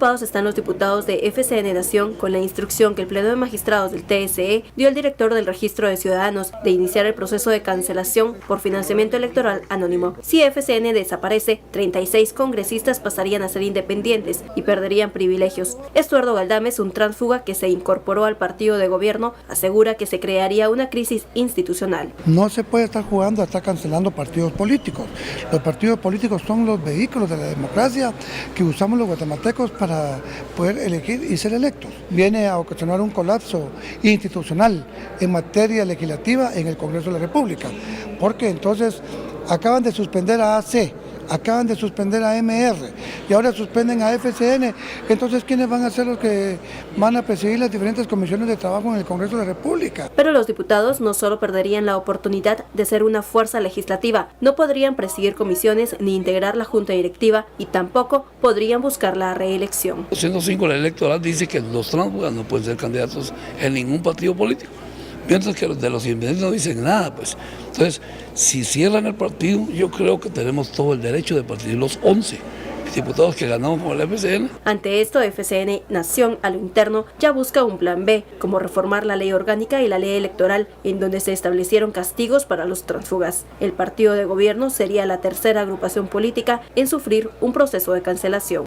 Preocupados están los diputados de FCN Nación con la instrucción que el Pleno de Magistrados del TSE dio al director del Registro de Ciudadanos de iniciar el proceso de cancelación por financiamiento electoral anónimo. Si FCN desaparece, 36 congresistas pasarían a ser independientes y perderían privilegios. Estuardo Galdames, un tránsfuga que se incorporó al partido de gobierno, asegura que se crearía una crisis institucional. No se puede estar jugando a estar cancelando partidos políticos. Los partidos políticos son los vehículos de la democracia que usamos los guatemaltecos para poder elegir y ser electos. Viene a ocasionar un colapso institucional en materia legislativa en el Congreso de la República, porque entonces acaban de suspender a AC, acaban de suspender a MR y ahora suspenden a FCN, entonces ¿quiénes van a ser los que van a presidir las diferentes comisiones de trabajo en el Congreso de la República? Pero los diputados no solo perderían la oportunidad de ser una fuerza legislativa, no podrían presidir comisiones ni integrar la junta directiva y tampoco podrían buscar la reelección. 105 la electoral dice que los tránsfugas no pueden ser candidatos en ningún partido político. Mientras que los de los independientes no dicen nada, pues. Entonces, si cierran el partido, yo creo que tenemos todo el derecho de partir los 11 diputados que ganamos con el FCN. Ante esto, FCN Nación, a lo interno, ya busca un plan B, como reformar la ley orgánica y la ley electoral, en donde se establecieron castigos para los tránsfugas. El partido de gobierno sería la tercera agrupación política en sufrir un proceso de cancelación.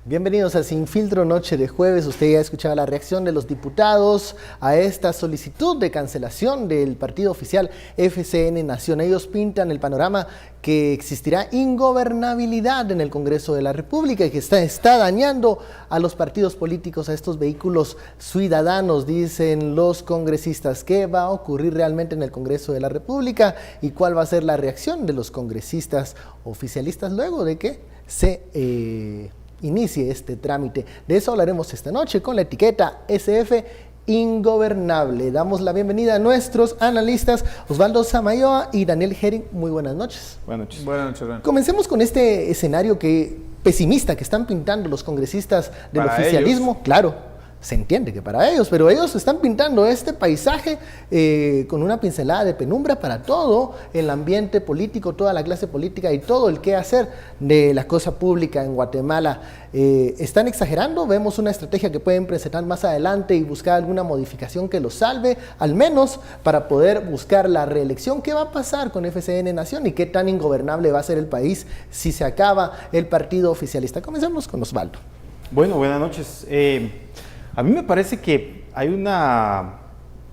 Bienvenidos a Sin Filtro, noche de jueves. Usted ya ha escuchado la reacción de los diputados a esta solicitud de cancelación del partido oficial FCN Nación. Ellos pintan el panorama que existirá ingobernabilidad en el Congreso de la República y que está dañando a los partidos políticos, a estos vehículos ciudadanos, dicen los congresistas. ¿Qué va a ocurrir realmente en el Congreso de la República y cuál va a ser la reacción de los congresistas oficialistas luego de que se inicie este trámite? De eso hablaremos esta noche con la etiqueta SF Ingobernable. Damos la bienvenida a nuestros analistas Osvaldo Samayoa y Daniel Herring. Muy buenas noches. Buenas noches. Buenas noches. Comencemos con este escenario pesimista que están pintando los congresistas del oficialismo. Ellos. Claro, se entiende que para ellos, pero ellos están pintando este paisaje con una pincelada de penumbra para todo el ambiente político, toda la clase política y todo el quehacer de la cosa pública en Guatemala. ¿Están exagerando? Vemos una estrategia que pueden presentar más adelante y buscar alguna modificación que los salve, al menos para poder buscar la reelección. ¿Qué va a pasar con FCN Nación y qué tan ingobernable va a ser el país si se acaba el partido oficialista? Comencemos con Osvaldo. Bueno, buenas noches. A mí me parece que hay una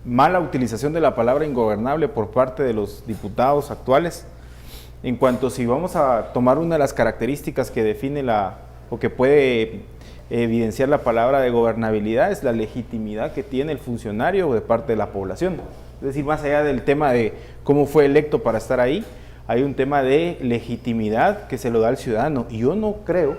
mala utilización de la palabra ingobernable por parte de los diputados actuales, en cuanto si vamos a tomar una de las características que define o que puede evidenciar la palabra de gobernabilidad, es la legitimidad que tiene el funcionario de parte de la población. Es decir, más allá del tema de cómo fue electo para estar ahí, hay un tema de legitimidad que se lo da al ciudadano. Y yo no creo,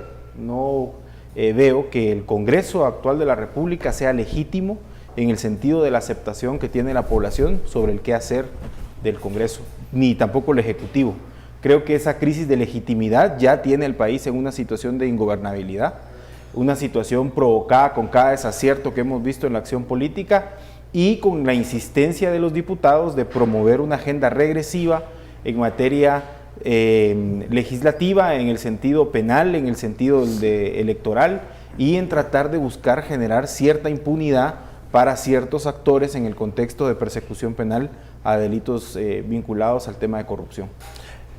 veo que el Congreso actual de la República sea legítimo en el sentido de la aceptación que tiene la población sobre el qué hacer del Congreso, ni tampoco el Ejecutivo. Creo que esa crisis de legitimidad ya tiene el país en una situación de ingobernabilidad, una situación provocada con cada desacierto que hemos visto en la acción política y con la insistencia de los diputados de promover una agenda regresiva en materia legislativa, en el sentido penal, en el sentido electoral y en tratar de buscar generar cierta impunidad para ciertos actores en el contexto de persecución penal a delitos vinculados al tema de corrupción.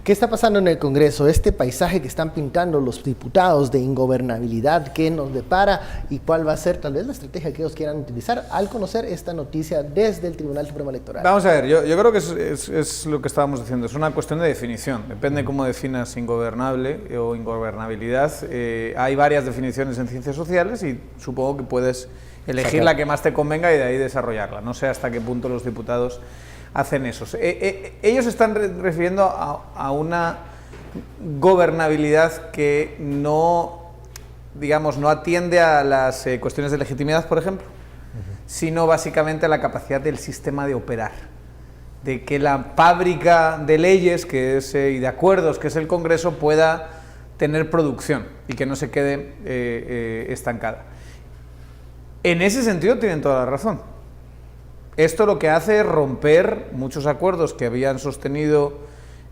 ¿Qué está pasando en el Congreso? Este paisaje que están pintando los diputados de ingobernabilidad, ¿qué nos depara y cuál va a ser tal vez la estrategia que ellos quieran utilizar al conocer esta noticia desde el Tribunal Supremo Electoral? Vamos a ver, yo creo que es lo que estábamos diciendo, es una cuestión de definición, depende cómo definas ingobernable o ingobernabilidad. Hay varias definiciones en ciencias sociales y supongo que puedes elegir la que más te convenga y de ahí desarrollarla. No sé hasta qué punto los diputados hacen eso. Ellos están refiriendo a una gobernabilidad que no atiende a las cuestiones de legitimidad, por ejemplo, sino básicamente a la capacidad del sistema de operar, de que la fábrica de leyes y de acuerdos que es el Congreso pueda tener producción y que no se quede estancada. En ese sentido tienen toda la razón. Esto lo que hace es romper muchos acuerdos que habían sostenido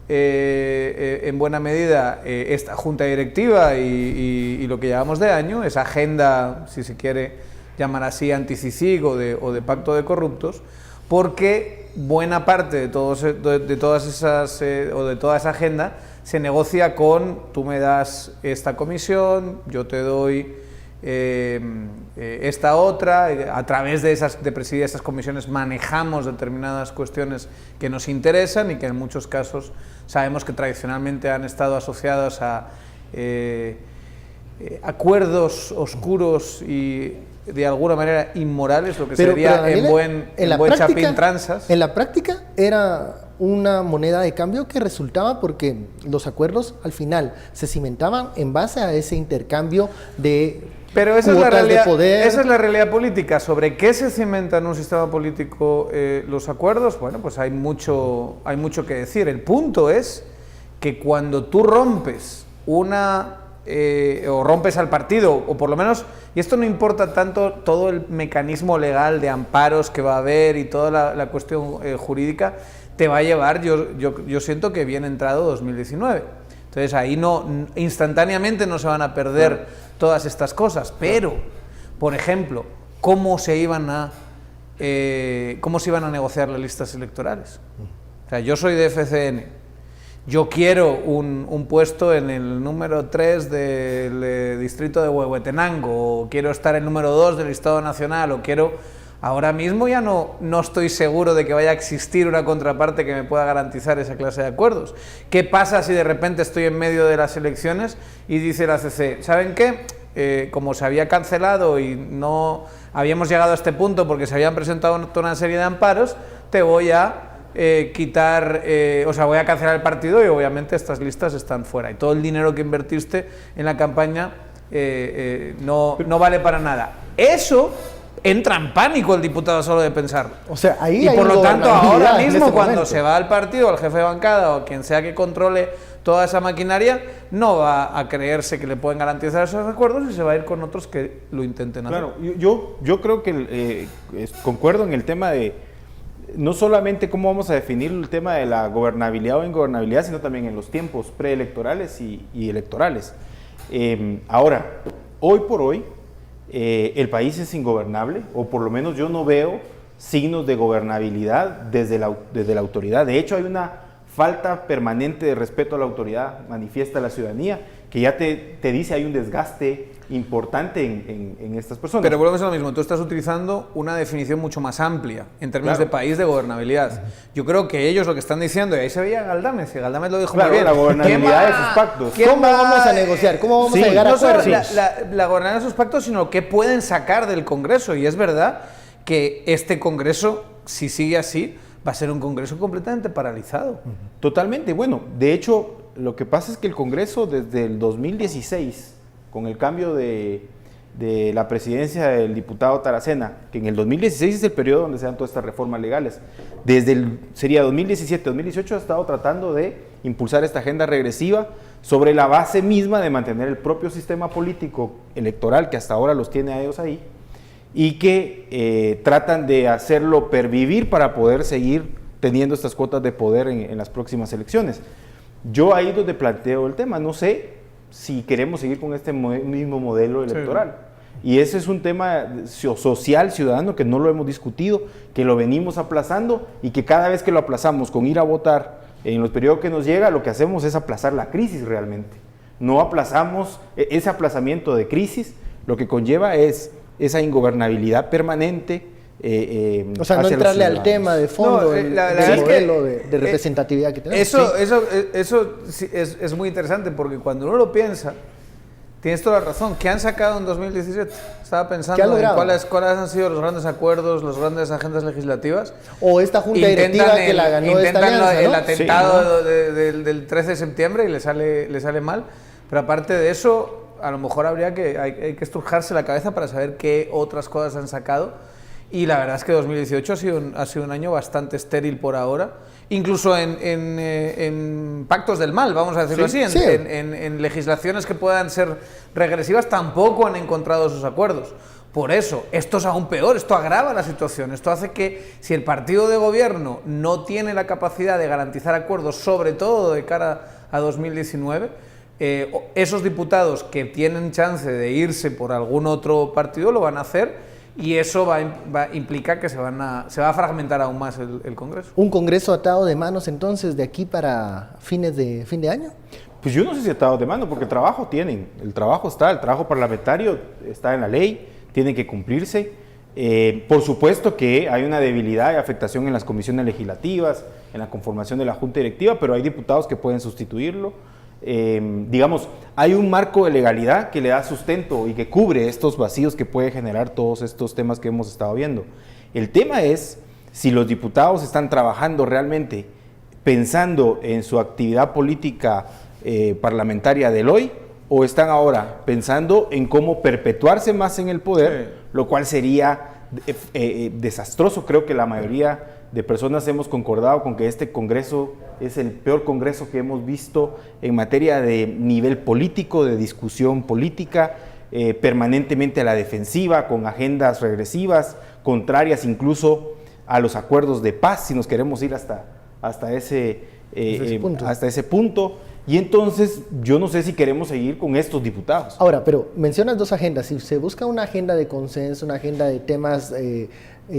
en buena medida esta junta directiva y lo que llevamos de año, esa agenda, si se quiere llamar así, anti-CICIG o de pacto de corruptos, porque buena parte de todas esas o de toda esa agenda se negocia con tú me das esta comisión, yo te doy esta otra, a través de presidir esas comisiones manejamos determinadas cuestiones que nos interesan y que en muchos casos sabemos que tradicionalmente han estado asociados a acuerdos oscuros y de alguna manera inmorales, lo que sería Daniel, en buen chapín tranzas. En la práctica era una moneda de cambio que resultaba porque los acuerdos al final se cimentaban en base a ese intercambio de Pero esa cuotas de poder. Esa es la realidad política. ¿Sobre qué se cimenta en un sistema político los acuerdos? Bueno, pues hay mucho que decir. El punto es que cuando tú rompes o rompes al partido, o por lo menos, y esto no importa tanto todo el mecanismo legal de amparos que va a haber y toda la cuestión jurídica, te va a llevar, yo siento que bien entrado 2019. Entonces ahí instantáneamente no se van a perder todas estas cosas, pero, por ejemplo, ¿cómo se iban a negociar las listas electorales? O sea, yo soy de FCN, yo quiero un puesto en el número 3 del distrito de Huehuetenango, o quiero estar en el número 2 del Estado Nacional, o quiero... Ahora mismo ya no estoy seguro de que vaya a existir una contraparte que me pueda garantizar esa clase de acuerdos. ¿Qué pasa si de repente estoy en medio de las elecciones y dice la CC, ¿saben qué? Como se había cancelado y no habíamos llegado a este punto porque se habían presentado toda una serie de amparos, te voy a quitar, voy a cancelar el partido y obviamente estas listas están fuera. Y todo el dinero que invertiste en la campaña no vale para nada. Eso... Entra en pánico el diputado solo de pensar. O sea, ahí y hay por lo tanto, ahora mismo, cuando momento se va al partido, al jefe de bancada o quien sea que controle toda esa maquinaria, no va a creerse que le pueden garantizar esos acuerdos y se va a ir con otros que lo intenten hacer. Claro, yo creo que concuerdo en el tema de no solamente cómo vamos a definir el tema de la gobernabilidad o ingobernabilidad, sino también en los tiempos preelectorales y electorales. Ahora, hoy por hoy, el país es ingobernable, o por lo menos yo no veo signos de gobernabilidad desde la autoridad. De hecho, hay una falta permanente de respeto a la autoridad, manifiesta la ciudadanía, que ya te dice hay un desgaste importante en estas personas. Pero volvemos a lo mismo, tú estás utilizando una definición mucho más amplia en términos de país, de gobernabilidad. Yo creo que ellos lo que están diciendo, y ahí se veía Galdames, que Galdames lo dijo muy bien. La gobernabilidad de sus pactos. ¿Cómo vamos a negociar? ¿Cómo vamos a llegar a acuerdos? No solo la gobernabilidad de sus pactos, sino qué pueden sacar del Congreso. Y es verdad que este Congreso, si sigue así, va a ser un Congreso completamente paralizado. Totalmente. Bueno, de hecho, lo que pasa es que el Congreso desde el 2016, con el cambio de la presidencia del diputado Taracena, que en el 2016 es el periodo donde se dan todas estas reformas legales, sería 2017-2018 ha estado tratando de impulsar esta agenda regresiva sobre la base misma de mantener el propio sistema político electoral que hasta ahora los tiene a ellos ahí, y que tratan de hacerlo pervivir para poder seguir teniendo estas cuotas de poder en las próximas elecciones. Yo ahí donde planteo el tema, no sé si queremos seguir con este mismo modelo electoral. Sí. Y ese es un tema social, ciudadano, que no lo hemos discutido, que lo venimos aplazando y que cada vez que lo aplazamos con ir a votar en los periodos que nos llega, lo que hacemos es aplazar la crisis realmente. No aplazamos ese aplazamiento de crisis, lo que conlleva es esa ingobernabilidad permanente. O sea, no entrarle al tema de fondo del modelo de representatividad que tenemos. Eso es muy interesante porque cuando uno lo piensa, tienes toda la razón. ¿Qué han sacado en 2017? Estaba pensando en cuáles han sido los grandes acuerdos, las grandes agendas legislativas. O esta junta directiva que la ganó esta alianza, ¿no? El atentado del 13 de septiembre y le sale mal. Pero aparte de eso, a lo mejor hay que estrujarse la cabeza para saber qué otras cosas han sacado. Y la verdad es que 2018 ha sido un año bastante estéril por ahora, incluso en pactos del mal, vamos a decirlo así, en legislaciones que puedan ser regresivas tampoco han encontrado sus acuerdos. Por eso, esto es aún peor, esto agrava la situación, esto hace que si el partido de gobierno no tiene la capacidad de garantizar acuerdos, sobre todo de cara a 2019, esos diputados que tienen chance de irse por algún otro partido lo van a hacer, y eso implica que se va a fragmentar aún más el Congreso. ¿Un Congreso atado de manos entonces de aquí para fin de año? Pues yo no sé si atado de mano, porque trabajo tienen, el trabajo parlamentario está en la ley, tiene que cumplirse. Por supuesto que hay una debilidad y afectación en las comisiones legislativas, en la conformación de la Junta Directiva, pero hay diputados que pueden sustituirlo. Digamos, hay un marco de legalidad que le da sustento y que cubre estos vacíos que puede generar todos estos temas que hemos estado viendo. El tema es si los diputados están trabajando realmente pensando en su actividad política parlamentaria del hoy, o están ahora pensando en cómo perpetuarse más en el poder, sí, lo cual sería desastroso. Creo que la mayoría de personas hemos concordado con que este Congreso es el peor Congreso que hemos visto en materia de nivel político, de discusión política, permanentemente a la defensiva, con agendas regresivas, contrarias incluso a los acuerdos de paz, si nos queremos ir hasta ese punto. Y entonces yo no sé si queremos seguir con estos diputados. Ahora, pero mencionas dos agendas. Si se busca una agenda de consenso, una agenda de temas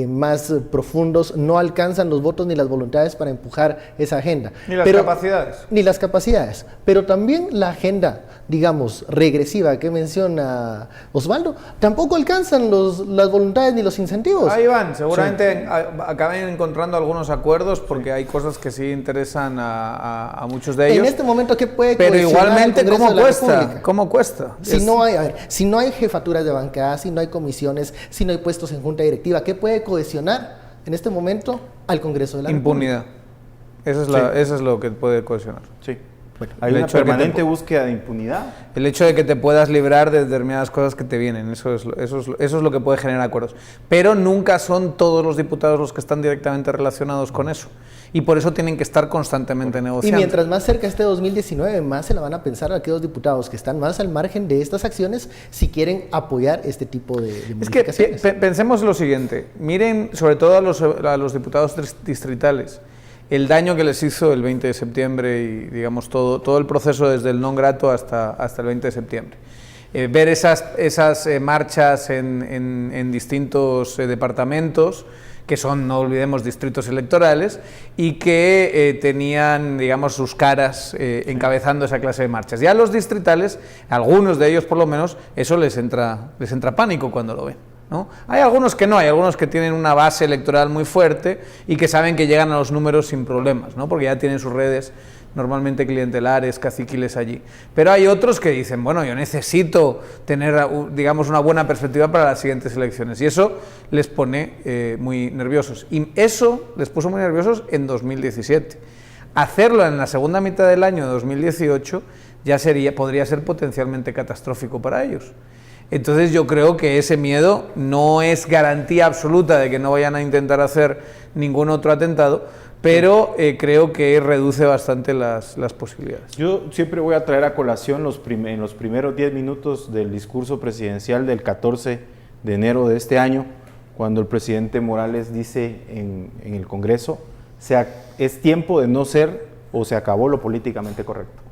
más profundos, no alcanzan los votos ni las voluntades para empujar esa agenda. Ni las capacidades. Ni las capacidades. Pero también la agenda, digamos, regresiva que menciona Osvaldo, tampoco alcanzan las voluntades ni los incentivos. Ahí van, seguramente acaben encontrando algunos acuerdos, porque hay cosas que sí interesan a muchos de ellos. En este momento, ¿qué puede Pero igualmente, ¿cómo cuesta? Si no hay jefaturas de bancada, si no hay comisiones, si no hay puestos en junta directiva, ¿qué puede cohesionar en este momento al Congreso de la Impunidad. Eso es lo que puede cohesionar. Sí. Bueno, hay una permanente búsqueda de impunidad. El hecho de que te puedas librar de determinadas cosas que te vienen, eso es lo que puede generar acuerdos. Pero nunca son todos los diputados los que están directamente relacionados con eso. Y por eso tienen que estar constantemente negociando. Y mientras más cerca esté 2019, más se la van a pensar a aquellos diputados que están más al margen de estas acciones si quieren apoyar este tipo de modificaciones. Es que pensemos lo siguiente. Miren sobre todo a los diputados distritales el daño que les hizo el 20 de septiembre y, digamos, todo el proceso desde el non grato hasta el 20 de septiembre. Ver esas marchas en distintos departamentos, que son, no olvidemos, distritos electorales, y que tenían, digamos, sus caras encabezando esa clase de marchas. Ya los distritales, algunos de ellos por lo menos, eso les entra pánico cuando lo ven, ¿no? Hay algunos que no, hay algunos que tienen una base electoral muy fuerte y que saben que llegan a los números sin problemas, ¿no? Porque ya tienen sus redes normalmente clientelares, caciquiles allí. Pero hay otros que dicen, bueno, yo necesito tener, digamos, una buena perspectiva para las siguientes elecciones, y eso les pone muy nerviosos. Y eso les puso muy nerviosos en 2017. Hacerlo en la segunda mitad del año de 2018 ya podría ser potencialmente catastrófico para ellos. Entonces yo creo que ese miedo no es garantía absoluta de que no vayan a intentar hacer ningún otro atentado, pero creo que reduce bastante las posibilidades. Yo siempre voy a traer a colación en los primeros 10 minutos del discurso presidencial del 14 de enero de este año, cuando el presidente Morales dice en el Congreso, es tiempo de no ser o se acabó lo políticamente correcto.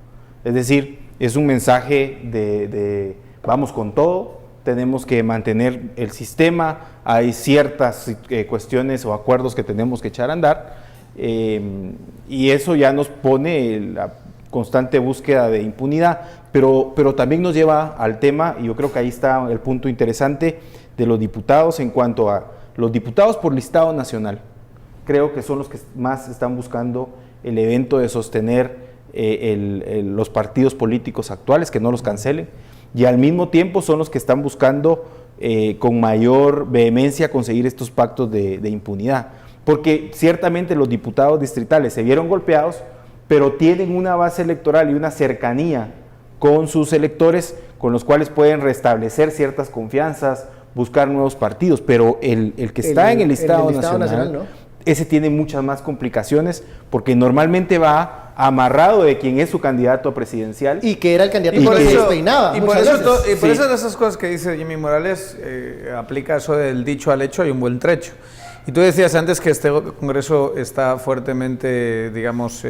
Es decir, es un mensaje de vamos con todo, tenemos que mantener el sistema, hay ciertas cuestiones o acuerdos que tenemos que echar a andar, y eso ya nos pone la constante búsqueda de impunidad, pero también nos lleva al tema, y yo creo que ahí está el punto interesante de los diputados en cuanto a los diputados por listado nacional. Creo que son los que más están buscando el evento de sostener los partidos políticos actuales, que no los cancelen, y al mismo tiempo son los que están buscando con mayor vehemencia conseguir estos pactos de impunidad. Porque ciertamente los diputados distritales se vieron golpeados, pero tienen una base electoral y una cercanía con sus electores con los cuales pueden restablecer ciertas confianzas, buscar nuevos partidos, pero el que está en el listado nacional, ¿no? Ese tiene muchas más complicaciones porque normalmente va amarrado de quién es su candidato presidencial. Y que era el candidato Y por que se eso, despeinaba. y por muchas eso, veces. y por eso de esas cosas que dice Jimmy Morales, aplica eso del dicho al hecho, hay un buen trecho. Y tú decías antes que este Congreso está fuertemente, digamos,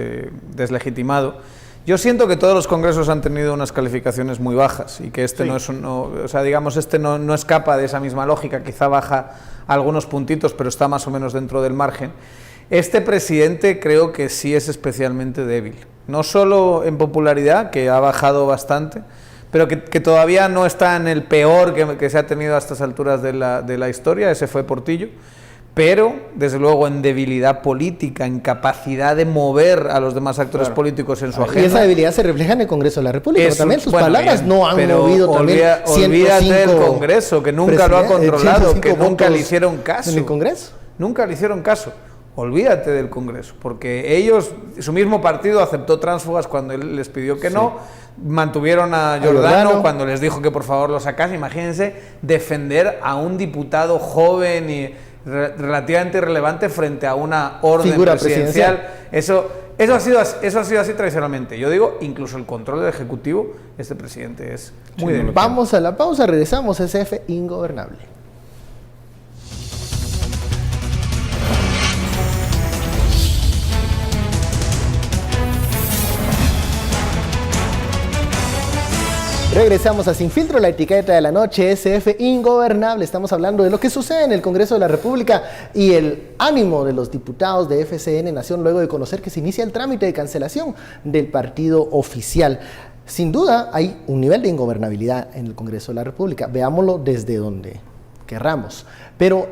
deslegitimado. Yo siento que todos los congresos han tenido unas calificaciones muy bajas y que este no es o sea, digamos, este no escapa de esa misma lógica, quizá baja algunos puntitos, pero está más o menos dentro del margen. Este presidente creo que sí es especialmente débil, no solo en popularidad, que ha bajado bastante, pero que todavía no está en el peor que se ha tenido a estas alturas de la historia, ese fue Portillo, pero desde luego en debilidad política, en capacidad de mover a los demás actores políticos en su agenda. Y esa debilidad se refleja en el Congreso de la República. Eso, También sus bueno, palabras bien, no han pero movido también olvídate del 105 Congreso, que nunca lo ha controlado, que nunca le hicieron caso. ¿En el Congreso? Nunca le hicieron caso. Olvídate del Congreso, porque ellos, su mismo partido aceptó tránsfugas cuando él les pidió que no, mantuvieron a Giordano cuando les dijo que por favor lo sacase. Imagínense defender a un diputado joven y relativamente irrelevante frente a una orden figura presidencial. Eso ha sido así tradicionalmente. Yo digo, incluso el control del Ejecutivo, este presidente es muy débil. Vamos a la pausa, regresamos a SF Ingobernable. Regresamos a Sin Filtro, la etiqueta de la noche, SF Ingobernable. Estamos hablando de lo que sucede en el Congreso de la República y el ánimo de los diputados de FCN Nación luego de conocer que se inicia el trámite de cancelación del partido oficial. Sin duda hay un nivel de ingobernabilidad en el Congreso de la República, veámoslo desde donde querramos, pero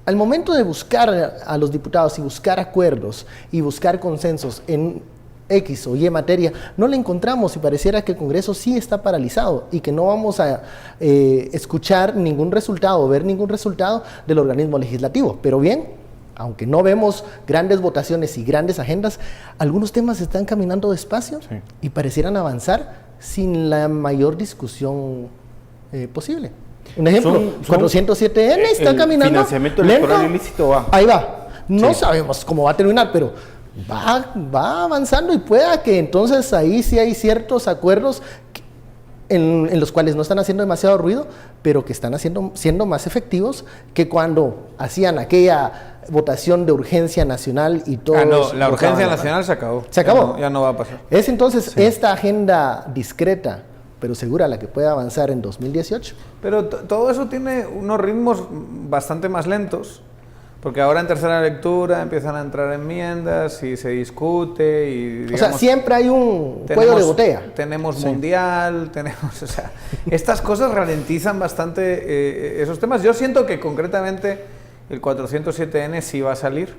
al momento de buscar a los diputados y buscar acuerdos y buscar consensos en X o Y materia, no la encontramos y pareciera que el Congreso sí está paralizado y que no vamos a escuchar ningún resultado, ver ningún resultado del organismo legislativo. Pero bien, aunque no vemos grandes votaciones y grandes agendas, algunos temas están caminando despacio y parecieran avanzar sin la mayor discusión posible. Un ejemplo, 407N está caminando financiamiento electoral lento. ilícito va. Ahí va. No sabemos cómo va a terminar, pero va avanzando y pueda que entonces ahí sí hay ciertos acuerdos en los cuales no están haciendo demasiado ruido, pero que están siendo más efectivos que cuando hacían aquella votación de urgencia nacional y todo. La urgencia nacional se acabó. ¿Se acabó? Ya no va a pasar. Es entonces esta agenda discreta, pero segura, la que puede avanzar en 2018. Pero todo eso tiene unos ritmos bastante más lentos. Porque ahora en tercera lectura empiezan a entrar enmiendas y se discute y, digamos, o sea, siempre hay un cuello de botella. Tenemos mundial, o sea, estas cosas ralentizan bastante esos temas. Yo siento que concretamente el 407N sí va a salir.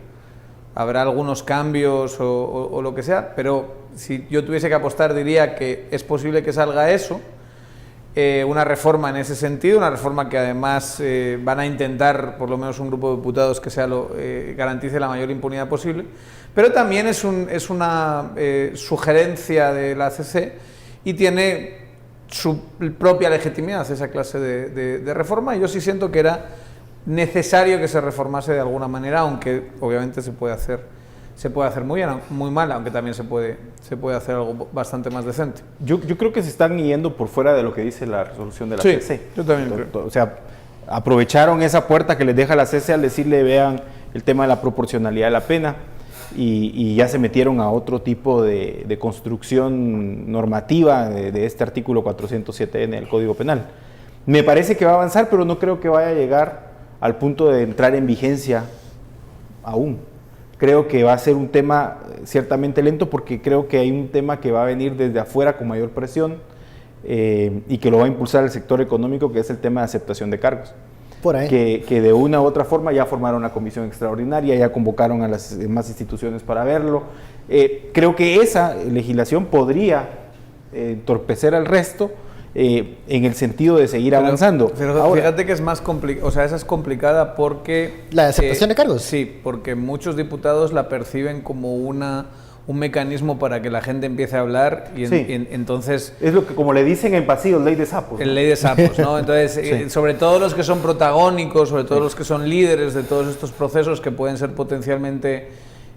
Habrá algunos cambios o lo que sea, pero si yo tuviese que apostar diría que es posible que salga eso. Una reforma en ese sentido, una reforma que además van a intentar, por lo menos un grupo de diputados, que sea garantice la mayor impunidad posible, pero también es una sugerencia de la CC y tiene su propia legitimidad esa clase de reforma, y yo sí siento que era necesario que se reformase de alguna manera, aunque obviamente se puede hacer muy bien, muy mal, aunque también se puede hacer algo bastante más decente. Yo creo que se están yendo por fuera de lo que dice la resolución de la CC. Yo también creo. O sea, aprovecharon esa puerta que les deja la CC al decirle, vean el tema de la proporcionalidad de la pena, y ya se metieron a otro tipo de construcción normativa de este artículo 407N del Código Penal. Me parece que va a avanzar, pero no creo que vaya a llegar al punto de entrar en vigencia aún. Creo que va a ser un tema ciertamente lento, porque creo que hay un tema que va a venir desde afuera con mayor presión y que lo va a impulsar el sector económico, que es el tema de aceptación de cargos. Por ahí. Que de una u otra forma ya formaron una comisión extraordinaria, ya convocaron a las demás instituciones para verlo. Creo que esa legislación podría entorpecer al resto en el sentido de seguir avanzando. Pero ahora, fíjate que es más complicado, o sea, esa es complicada porque... ¿La aceptación de cargos? Sí, porque muchos diputados la perciben como un mecanismo para que la gente empiece a hablar y entonces... Es lo que, como le dicen en pasillos, ley de sapos. El ley de sapos, ¿no? Entonces, sobre todo los que son protagónicos, sobre todo los que son líderes de todos estos procesos que pueden ser potencialmente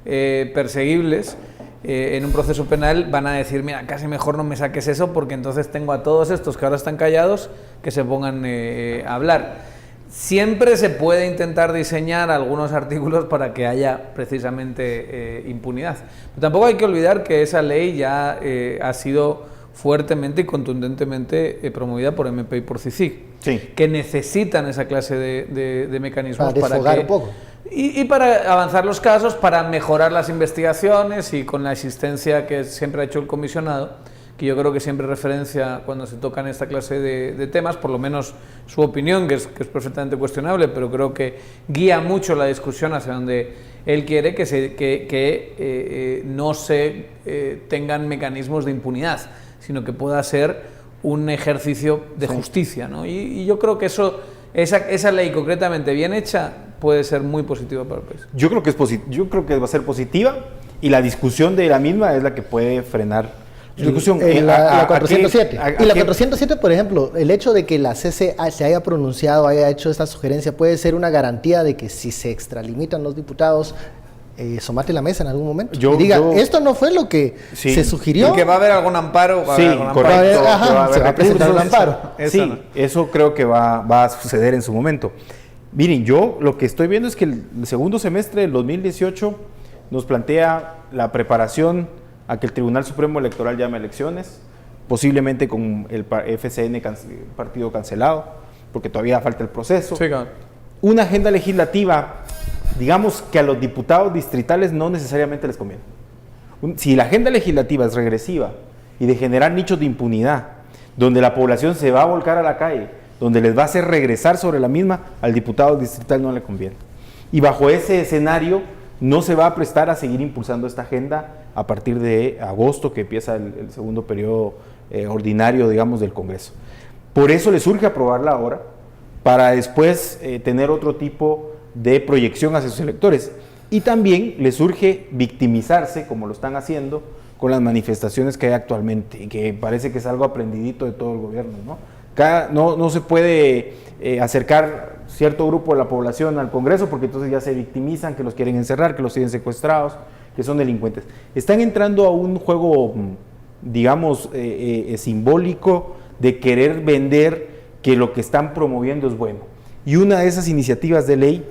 perseguibles, en un proceso penal van a decir, mira, casi mejor no me saques eso porque entonces tengo a todos estos que ahora están callados que se pongan a hablar. Siempre se puede intentar diseñar algunos artículos para que haya precisamente impunidad. Pero tampoco hay que olvidar que esa ley ya ha sido fuertemente y contundentemente promovida por MP y por CICIG, sí, que necesitan esa clase de mecanismos para desfogar un poco. Y para avanzar los casos, para mejorar las investigaciones y con la existencia que siempre ha hecho el comisionado, que yo creo que siempre referencia cuando se tocan esta clase de temas, por lo menos su opinión, que es perfectamente cuestionable, pero creo que guía mucho la discusión hacia donde él quiere que no se tengan mecanismos de impunidad, sino que pueda ser un ejercicio de justicia, ¿no? Y yo creo que esa ley concretamente bien hecha puede ser muy positiva para el país. Yo creo que va a ser positiva y la discusión de la misma es la que puede frenar discusión. La 407. Y la 407, por ejemplo, el hecho de que la CC se haya pronunciado, haya hecho esta sugerencia, puede ser una garantía de que si se extralimitan los diputados, somate la mesa en algún momento y diga, esto no fue lo que se sugirió. Y que va a haber algún amparo. Correcto. Se va a presentar un amparo. Eso creo que va a suceder en su momento. Miren, yo lo que estoy viendo es que el segundo semestre del 2018 nos plantea la preparación a que el Tribunal Supremo Electoral llame a elecciones, posiblemente con el FCN partido cancelado, porque todavía falta el proceso. Sí, claro. Una agenda legislativa, digamos que a los diputados distritales no necesariamente les conviene. Si la agenda legislativa es regresiva y de generar nichos de impunidad, donde la población se va a volcar a la calle, donde les va a hacer regresar sobre la misma, al diputado distrital no le conviene. Y bajo ese escenario no se va a prestar a seguir impulsando esta agenda a partir de agosto, que empieza el segundo periodo ordinario, digamos, del Congreso. Por eso les surge aprobarla ahora, para después tener otro tipo de proyección hacia sus electores. Y también les surge victimizarse, como lo están haciendo, con las manifestaciones que hay actualmente, que parece que es algo aprendidito de todo el gobierno, ¿no? No se puede acercar cierto grupo de la población al Congreso porque entonces ya se victimizan, que los quieren encerrar, que los tienen secuestrados, que son delincuentes. Están entrando a un juego, digamos, simbólico de querer vender que lo que están promoviendo es bueno. Y una de esas iniciativas de ley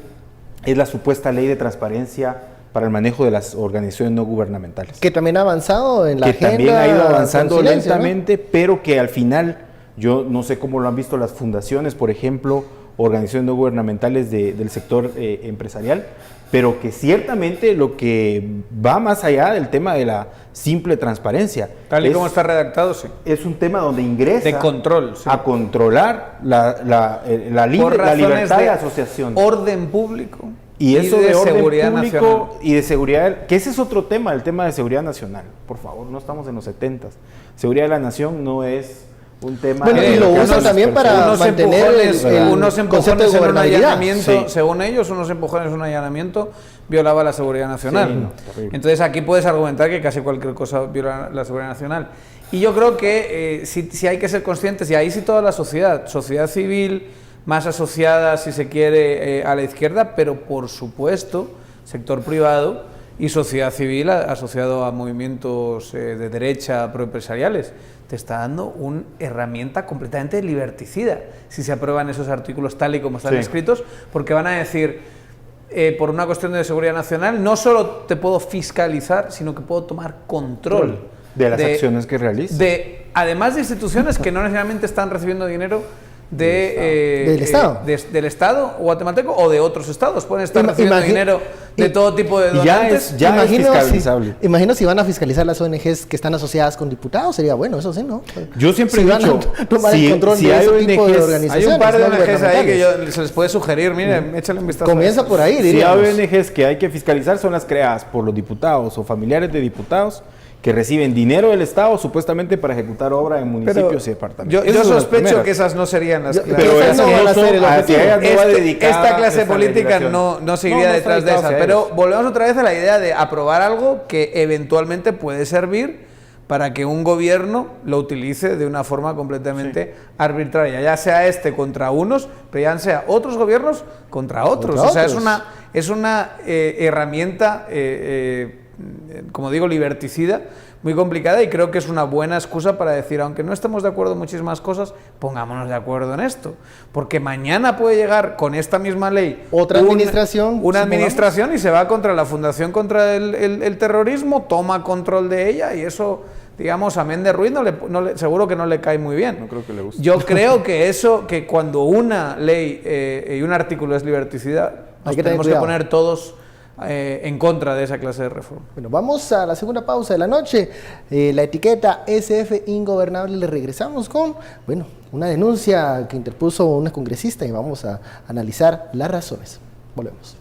es la supuesta ley de transparencia para el manejo de las organizaciones no gubernamentales. Que también ha avanzado en la agenda. Que también ha ido avanzando silencio, lentamente, ¿no? Pero que al final, yo no sé cómo lo han visto las fundaciones, por ejemplo, organizaciones no gubernamentales del sector empresarial, pero que ciertamente lo que va más allá del tema de la simple transparencia. Tal y como está redactado, sí. Es un tema donde ingresa de control, sí, a controlar la libertad de asociación. Orden público. Y eso de orden seguridad público nacional. Y de seguridad, que ese es otro tema, el tema de seguridad nacional. Por favor, no estamos en los 70s. Seguridad de la nación no es un tema... Bueno, y lo usan también para mantener unos empujones en un allanamiento, sí. Según ellos, unos empujones en un allanamiento violaba la seguridad nacional. Sí, no, entonces aquí puedes argumentar que casi cualquier cosa viola la seguridad nacional. Y yo creo que si hay que ser conscientes, y ahí sí toda la sociedad civil, más asociada, si se quiere, a la izquierda, pero por supuesto, sector privado y sociedad civil asociado a movimientos de derecha proempresariales, te está dando una herramienta completamente liberticida si se aprueban esos artículos tal y como están escritos, porque van a decir, por una cuestión de seguridad nacional, no solo te puedo fiscalizar, sino que puedo tomar control de las acciones que realizas. Además de instituciones que no necesariamente están recibiendo dinero del Estado. Del Estado guatemalteco o de otros estados. Pueden estar recibiendo dinero de todo tipo de donantes. Ya es fiscalizable. Imagino si van a fiscalizar las ONGs que están asociadas con diputados, sería bueno, eso sí, ¿no? Yo siempre he dicho, si hay ONGs, tipo de organizaciones, hay un par de ONGs ahí que se les puede sugerir, miren, échale un vistazo. Comienza por ahí, diríamos. Si hay ONGs que hay que fiscalizar, son las creadas por los diputados o familiares de diputados que reciben dinero del Estado supuestamente para ejecutar obra en municipios y departamentos. Yo sospecho que esas no serían las clases. Pero esas no van a ser el objetivo. Esta clase política no seguiría detrás de esas. Pero volvemos otra vez a la idea de aprobar algo que eventualmente puede servir para que un gobierno lo utilice de una forma completamente arbitraria, ya sea contra unos, pero ya sea otros gobiernos contra otros. O sea, es una herramienta como digo, liberticida, muy complicada, y creo que es una buena excusa para decir, aunque no estemos de acuerdo en muchísimas cosas, pongámonos de acuerdo en esto, porque mañana puede llegar con esta misma ley otra administración, una administración, y se va contra la Fundación contra el Terrorismo, toma control de ella, y eso, digamos, a Méndez Ruiz seguro que no le cae muy bien. No creo que le guste. Yo creo que cuando una ley y un artículo es liberticida, nos tenemos que poner todos en contra de esa clase de reforma. Bueno, vamos a la segunda pausa de la noche. La etiqueta SF Ingobernable, le regresamos con, bueno, una denuncia que interpuso una congresista, y vamos a analizar las razones. Volvemos.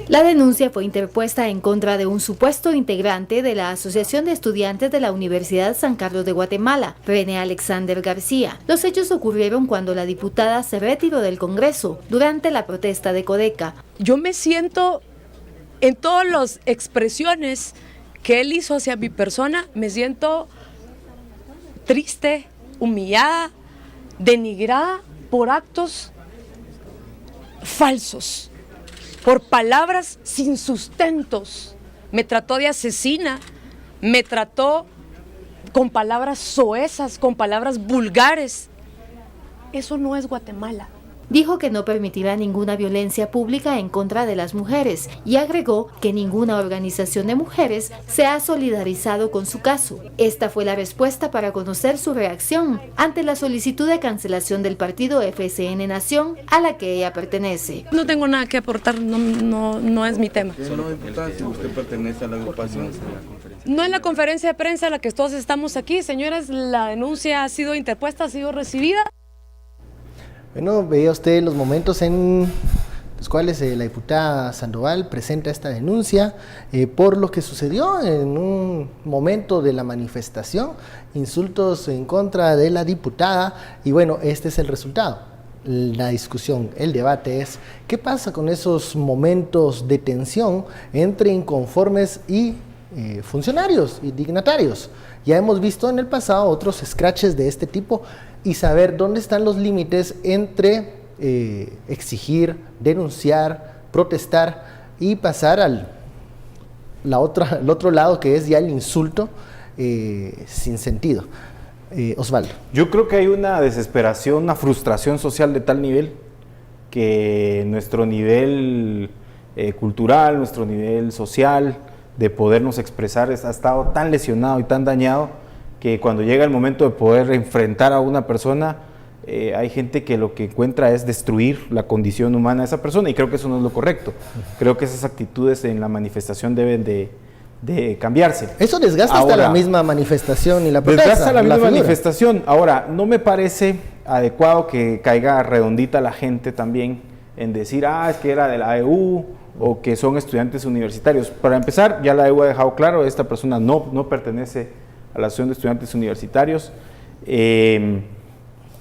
La denuncia fue interpuesta en contra de un supuesto integrante de la Asociación de Estudiantes de la Universidad San Carlos de Guatemala, René Alexander García. Los hechos ocurrieron cuando la diputada se retiró del Congreso durante la protesta de Codeca. Yo me siento, en todas las expresiones que él hizo hacia mi persona, me siento triste, humillada, denigrada por actos falsos, por palabras sin sustentos. Me trató de asesina, me trató con palabras soezas, con palabras vulgares. Eso no es Guatemala. Dijo que no permitirá ninguna violencia pública en contra de las mujeres y agregó que ninguna organización de mujeres se ha solidarizado con su caso. Esta fue la respuesta para conocer su reacción ante la solicitud de cancelación del partido FCN Nación, a la que ella pertenece. No tengo nada que aportar, no es mi tema. ¿Usted pertenece a la agrupación? No en la conferencia de prensa a la que todos estamos aquí, señores, la denuncia ha sido interpuesta, ha sido recibida. Bueno, veía usted los momentos en los cuales la diputada Sandoval presenta esta denuncia por lo que sucedió en un momento de la manifestación, insultos en contra de la diputada, y bueno, este es el resultado. La discusión, el debate es, ¿qué pasa con esos momentos de tensión entre inconformes y funcionarios y dignatarios? Ya hemos visto en el pasado otros scratches de este tipo, y saber dónde están los límites entre exigir, denunciar, protestar y pasar al otro lado, que es ya el insulto sin sentido. Osvaldo. Yo creo que hay una desesperación, una frustración social de tal nivel que nuestro nivel cultural, nuestro nivel social de podernos expresar ha estado tan lesionado y tan dañado que cuando llega el momento de poder enfrentar a una persona, hay gente que lo que encuentra es destruir la condición humana de esa persona, y creo que eso no es lo correcto. Creo que esas actitudes en la manifestación deben de cambiarse. Eso desgasta hasta la misma manifestación y la protesta. Desgasta la misma manifestación. Ahora, no me parece adecuado que caiga redondita la gente también en decir, es que era de la AEU o que son estudiantes universitarios. Para empezar, ya la AEU ha dejado claro, esta persona no pertenece a la Asociación de Estudiantes Universitarios.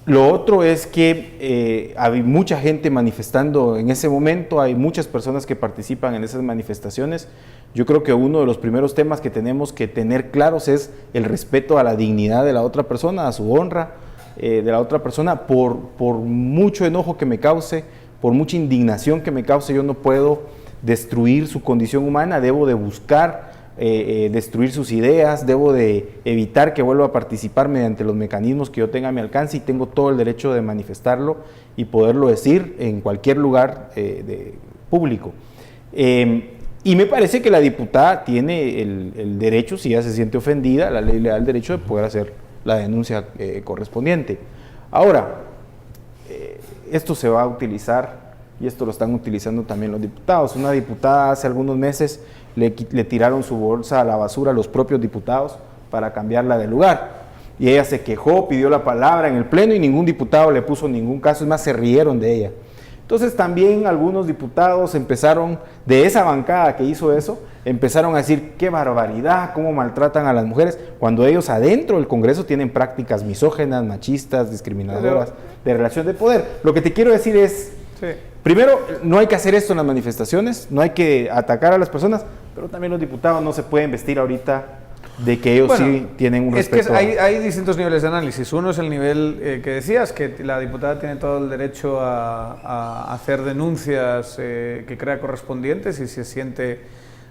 Lo otro es que hay mucha gente manifestando en ese momento, hay muchas personas que participan en esas manifestaciones. Yo creo que uno de los primeros temas que tenemos que tener claros es el respeto a la dignidad de la otra persona, a su honra de la otra persona. Por mucho enojo que me cause, por mucha indignación que me cause, yo no puedo destruir su condición humana, debo de buscar destruir sus ideas, debo de evitar que vuelva a participar mediante los mecanismos que yo tenga a mi alcance, y tengo todo el derecho de manifestarlo y poderlo decir en cualquier lugar público. Y me parece que la diputada tiene el derecho, si ella se siente ofendida, la ley le da el derecho de poder hacer la denuncia correspondiente. Ahora, esto se va a utilizar, y esto lo están utilizando también los diputados. Una diputada hace algunos meses le tiraron su bolsa a la basura a los propios diputados para cambiarla de lugar. Y ella se quejó, pidió la palabra en el pleno y ningún diputado le puso ningún caso, es más, se rieron de ella. Entonces también algunos diputados empezaron, de esa bancada que hizo eso, empezaron a decir qué barbaridad, cómo maltratan a las mujeres, cuando ellos adentro del Congreso tienen prácticas misógenas, machistas, discriminadoras, de relación de poder. Lo que te quiero decir es, primero, no hay que hacer esto en las manifestaciones, no hay que atacar a las personas, pero también los diputados no se pueden vestir ahorita de que ellos sí tienen un respeto. Es que hay distintos niveles de análisis. Uno es el nivel que decías, que la diputada tiene todo el derecho a hacer denuncias que crea correspondientes y se siente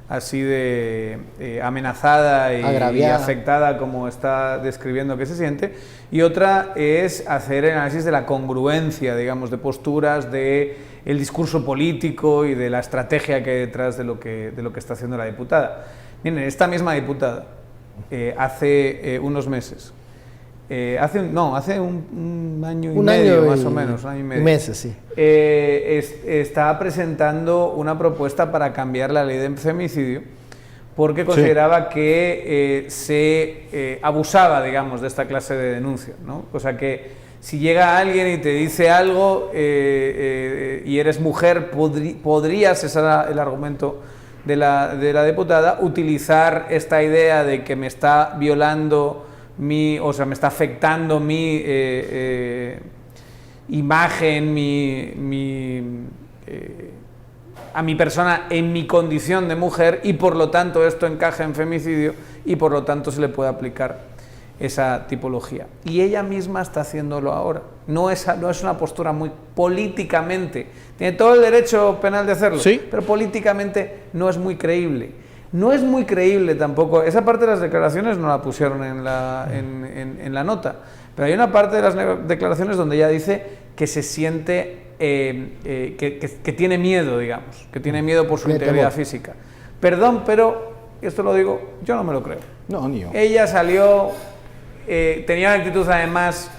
así de amenazada y afectada como está describiendo que se siente. Y otra es hacer el análisis de la congruencia, digamos, de posturas, de el discurso político y de la estrategia que hay detrás de lo que está haciendo la diputada. Miren, esta misma diputada hace unos meses, hace un año y medio más o menos, un año y medio, meses, sí. Está presentando una propuesta para cambiar la ley de femicidio porque consideraba que se abusaba, digamos, de esta clase de denuncia, ¿no? O sea que si llega alguien y te dice algo y eres mujer, podrías, ese era el argumento de la diputada, utilizar esta idea de que me está violando me está afectando mi imagen, a mi persona en mi condición de mujer, y por lo tanto esto encaja en femicidio y por lo tanto se le puede aplicar esa tipología. Y ella misma está haciéndolo ahora. No es una postura muy políticamente, tiene todo el derecho penal de hacerlo, ¿sí? Pero políticamente no es muy creíble. No es muy creíble tampoco, esa parte de las declaraciones no la pusieron en la nota, pero hay una parte de las declaraciones donde ella dice que se siente, que tiene miedo, digamos, que tiene miedo por su integridad física. Perdón, pero, esto lo digo, yo no me lo creo. No, ni yo. Ella salió, tenía una actitud además,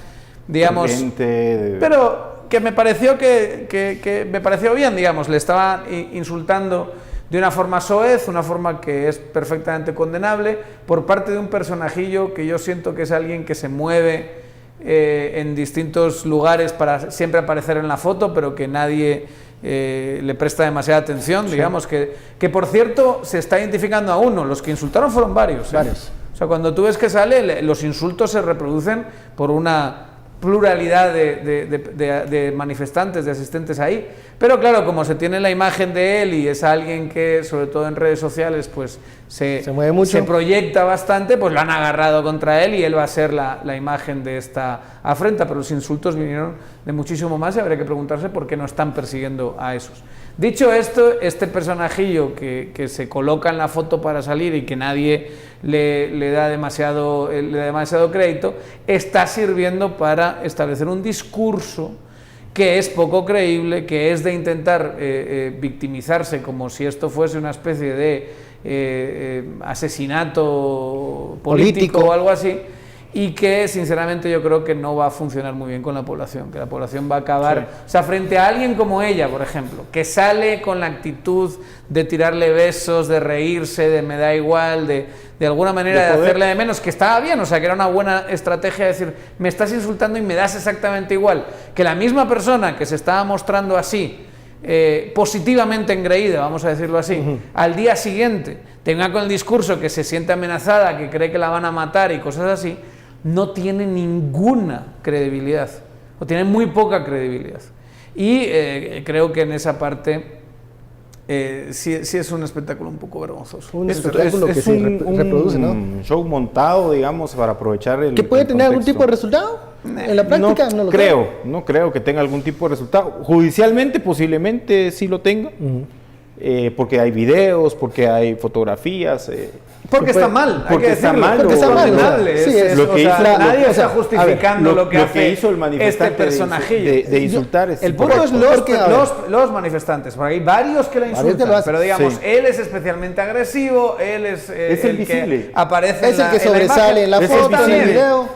digamos, pero que me pareció que me pareció bien, digamos, le estaban insultando de una forma soez, una forma que es perfectamente condenable, por parte de un personajillo que yo siento que es alguien que se mueve en distintos lugares para siempre aparecer en la foto, pero que nadie le presta demasiada atención, digamos, que por cierto se está identificando a uno, los que insultaron fueron varios. O sea, cuando tú ves que sale, los insultos se reproducen por una pluralidad de manifestantes, de asistentes ahí, pero claro, como se tiene la imagen de él y es alguien que, sobre todo en redes sociales, pues se mueve mucho, se proyecta bastante, pues lo han agarrado contra él y él va a ser la imagen de esta afrenta, pero los insultos vinieron de muchísimo más y habría que preguntarse por qué no están persiguiendo a esos. Dicho esto, este personajillo que se coloca en la foto para salir y que nadie le da demasiado crédito, está sirviendo para establecer un discurso que es poco creíble, que es de intentar victimizarse como si esto fuese una especie de asesinato político o algo así, y que sinceramente yo creo que no va a funcionar muy bien con la población, que la población va a acabar, o sea, frente a alguien como ella, por ejemplo, que sale con la actitud de tirarle besos, de reírse, de me da igual, de alguna manera de hacerle de menos, que estaba bien, o sea, que era una buena estrategia decir, me estás insultando y me das exactamente igual, que la misma persona que se estaba mostrando así, positivamente engreída, vamos a decirlo así, al día siguiente tenga con el discurso que se siente amenazada, que cree que la van a matar y cosas así, no tiene ninguna credibilidad, o tiene muy poca credibilidad. Y creo que en esa parte sí es un espectáculo un poco vergonzoso. Un espectáculo que se reproduce, ¿no? Un show montado, digamos, para aprovechar el... ¿Que puede tener algún tipo de resultado? En la práctica no lo creo. No creo que tenga algún tipo de resultado. Judicialmente posiblemente sí lo tenga, porque hay videos, porque hay fotografías... Porque está mal, porque está mal, porque está mal. Nadie está justificando lo que hizo el manifestante este personajillo de insultar. El punto es los manifestantes, porque hay varios que la insultan, pero digamos, él es especialmente agresivo, él es el visible, que aparece es el que sobresale en la foto, en el video.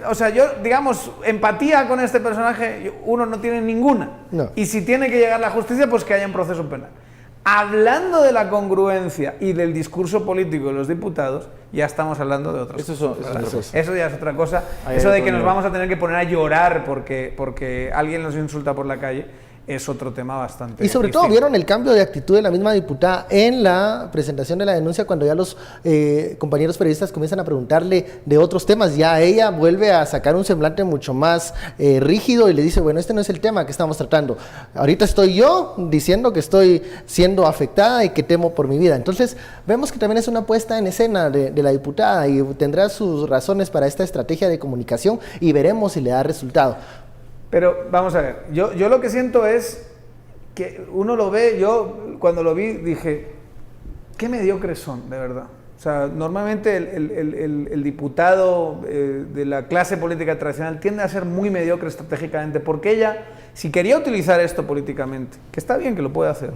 O sea, yo, digamos, empatía con este personaje, uno no tiene ninguna. No. Y si tiene que llegar a la justicia, pues que haya un proceso penal. Hablando de la congruencia y del discurso político de los diputados, ya estamos hablando de otras cosas. Eso ya es otra cosa. Eso de que nos vamos a tener que poner a llorar porque alguien nos insulta por la calle es otro tema bastante... Y sobre todo vieron el cambio de actitud de la misma diputada en la presentación de la denuncia, cuando ya los compañeros periodistas comienzan a preguntarle de otros temas. Ya ella vuelve a sacar un semblante mucho más rígido y le dice, bueno, este no es el tema que estamos tratando. Ahorita estoy yo diciendo que estoy siendo afectada y que temo por mi vida. Entonces vemos que también es una puesta en escena de la diputada y tendrá sus razones para esta estrategia de comunicación y veremos si le da resultado. Pero vamos a ver, yo lo que siento es que uno lo ve, yo cuando lo vi dije, qué mediocres son, de verdad. O sea, normalmente el diputado de la clase política tradicional tiende a ser muy mediocre estratégicamente, porque ella, si quería utilizar esto políticamente, que está bien que lo pueda hacer,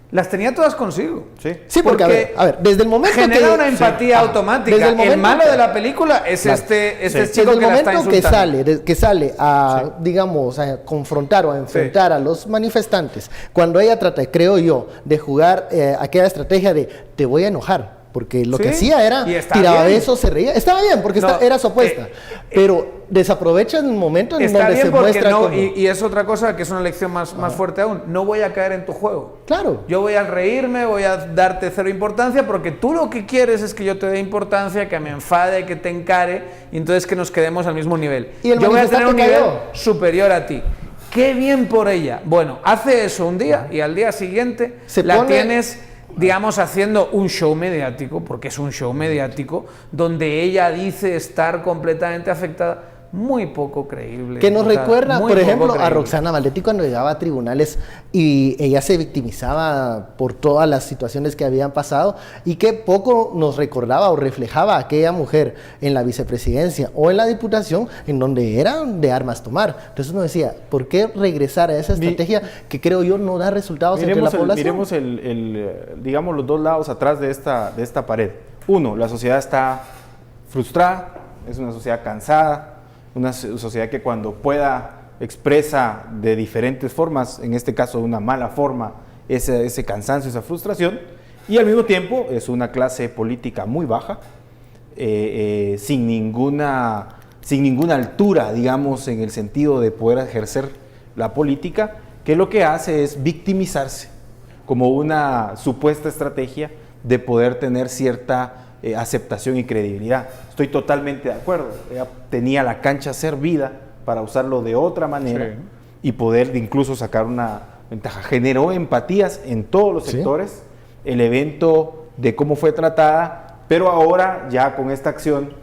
las tenía todas consigo. Sí, porque a ver, desde el momento genera una empatía automática. El malo de la película es este chico que la está insultando. Que sale a, digamos, a confrontar o a enfrentar a los manifestantes, cuando ella trata, creo yo, de jugar aquella estrategia de te voy a enojar. Porque lo que hacía era tiraba besos, se reía. Estaba bien, porque era su apuesta. Pero desaprovecha el momento en donde se muestra como... Y es otra cosa que es una lección más fuerte aún. No voy a caer en tu juego. Claro. Yo voy a reírme, voy a darte cero importancia, porque tú lo que quieres es que yo te dé importancia, que me enfade, que te encare, y entonces que nos quedemos al mismo nivel. ¿Y el yo voy a tener un nivel cayó? Superior a ti. ¡Qué bien por ella! Bueno, hace eso un día y al día siguiente tienes... digamos, haciendo un show mediático, porque es un show mediático, donde ella dice estar completamente afectada, muy poco creíble. Que nos recuerda, por ejemplo, a Roxana Valdetti cuando llegaba a tribunales y ella se victimizaba por todas las situaciones que habían pasado y que poco nos recordaba o reflejaba a aquella mujer en la vicepresidencia o en la diputación, en donde era de armas tomar. Entonces uno decía, ¿por qué regresar a esa estrategia que creo yo no da resultados entre la población? Miremos digamos, los dos lados atrás de esta pared. Uno, la sociedad está frustrada, es una sociedad cansada, una sociedad que cuando pueda expresa de diferentes formas, en este caso de una mala forma, ese cansancio, esa frustración, y al mismo tiempo es una clase política muy baja, sin ninguna altura, digamos, en el sentido de poder ejercer la política, que lo que hace es victimizarse como una supuesta estrategia de poder tener cierta aceptación y credibilidad. Estoy totalmente de acuerdo. Ella tenía la cancha servida para usarlo de otra manera y poder incluso sacar una ventaja. Generó empatías en todos los sectores, el evento de cómo fue tratada, pero ahora ya con esta acción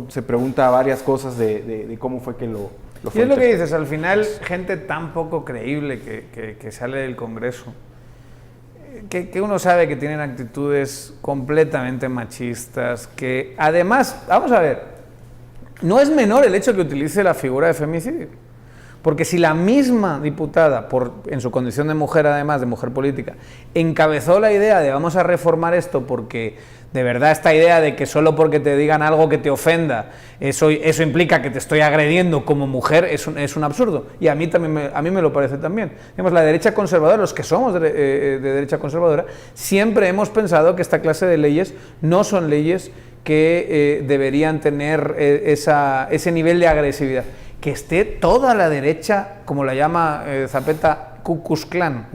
se pregunta varias cosas de cómo fue que lo fue. Y es lo que dices, al final gente tan poco creíble que sale del Congreso, que uno sabe que tienen actitudes completamente machistas, que además, vamos a ver, no es menor el hecho que utilice la figura de femicidio, porque si la misma diputada, en su condición de mujer, además de mujer política, encabezó la idea de vamos a reformar esto porque de verdad esta idea de que solo porque te digan algo que te ofenda, eso implica que te estoy agrediendo como mujer, es un absurdo. Y a mí me lo parece también. Digamos, la derecha conservadora, los que somos de derecha conservadora, siempre hemos pensado que esta clase de leyes no son leyes que deberían tener ese nivel de agresividad. Que esté toda la derecha, como la llama Zapeta, Ku Klux Klan.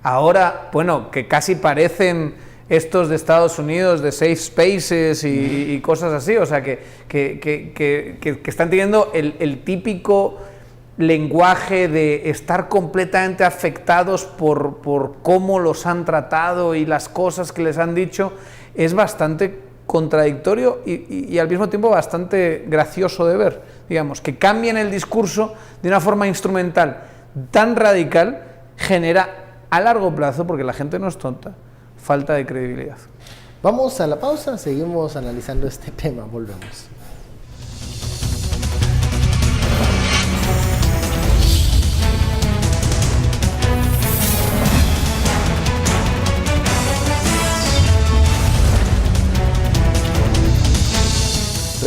Ahora, bueno, que casi parecen estos de Estados Unidos, de Safe Spaces y cosas así, o sea, que están teniendo el típico lenguaje de estar completamente afectados por cómo los han tratado y las cosas que les han dicho, es bastante contradictorio y al mismo tiempo bastante gracioso de ver, digamos, que cambien el discurso de una forma instrumental tan radical, genera a largo plazo, porque la gente no es tonta, falta de credibilidad. Vamos a la pausa, seguimos analizando este tema, volvemos.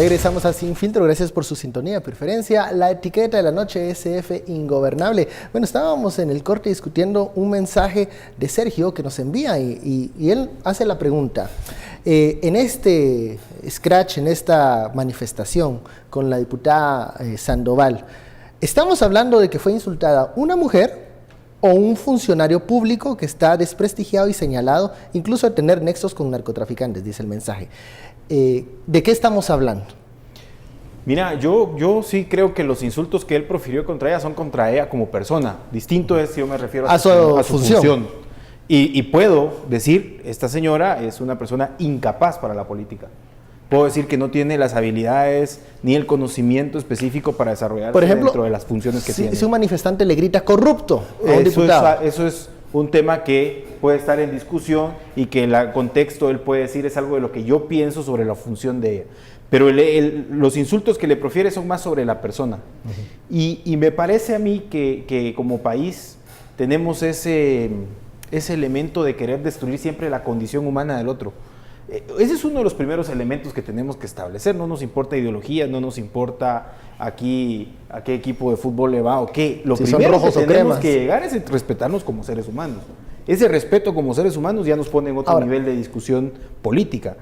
Regresamos a Sin Filtro, gracias por su sintonía, preferencia. La etiqueta de la noche SF Ingobernable. Bueno, estábamos en el corte discutiendo un mensaje de Sergio que nos envía y él hace la pregunta. En este scratch, en esta manifestación con la diputada Sandoval, ¿estamos hablando de que fue insultada una mujer o un funcionario público que está desprestigiado y señalado incluso de tener nexos con narcotraficantes? Dice el mensaje. ¿De qué estamos hablando? Mira, yo sí creo que los insultos que él profirió contra ella son contra ella como persona. Distinto es si yo me refiero a su función. Y puedo decir, esta señora es una persona incapaz para la política. Puedo decir que no tiene las habilidades ni el conocimiento específico para desarrollarse, por ejemplo, dentro de las funciones que tiene. Si un manifestante le grita corrupto a un diputado. Eso es un tema que puede estar en discusión y que en el contexto él puede decir es algo de lo que yo pienso sobre la función de ella. Pero los insultos que le profiere son más sobre la persona. Y me parece a mí que como país tenemos ese elemento de querer destruir siempre la condición humana del otro. Ese es uno de los primeros elementos que tenemos que establecer. No nos importa ideología, no nos importa aquí a qué equipo de fútbol le va o qué. Lo primero que tenemos que llegar es respetarnos como seres humanos. Ese respeto como seres humanos ya nos pone en otro nivel de discusión política.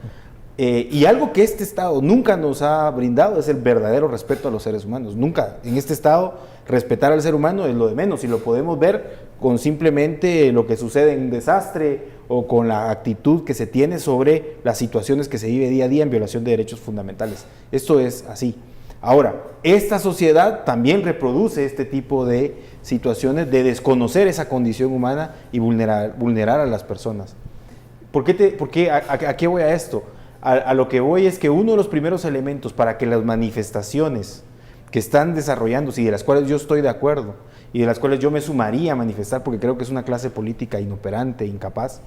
Y algo que este Estado nunca nos ha brindado es el verdadero respeto a los seres humanos. Nunca. En este Estado, respetar al ser humano es lo de menos y lo podemos ver con simplemente lo que sucede en un desastre o con la actitud que se tiene sobre las situaciones que se vive día a día en violación de derechos fundamentales. Esto es así. Ahora, esta sociedad también reproduce este tipo de situaciones de desconocer esa condición humana y vulnerar a las personas. ¿A qué voy a esto? A lo que voy es que uno de los primeros elementos para que las manifestaciones que están desarrollándose y de las cuales yo estoy de acuerdo y de las cuales yo me sumaría a manifestar porque creo que es una clase política inoperante, incapaz,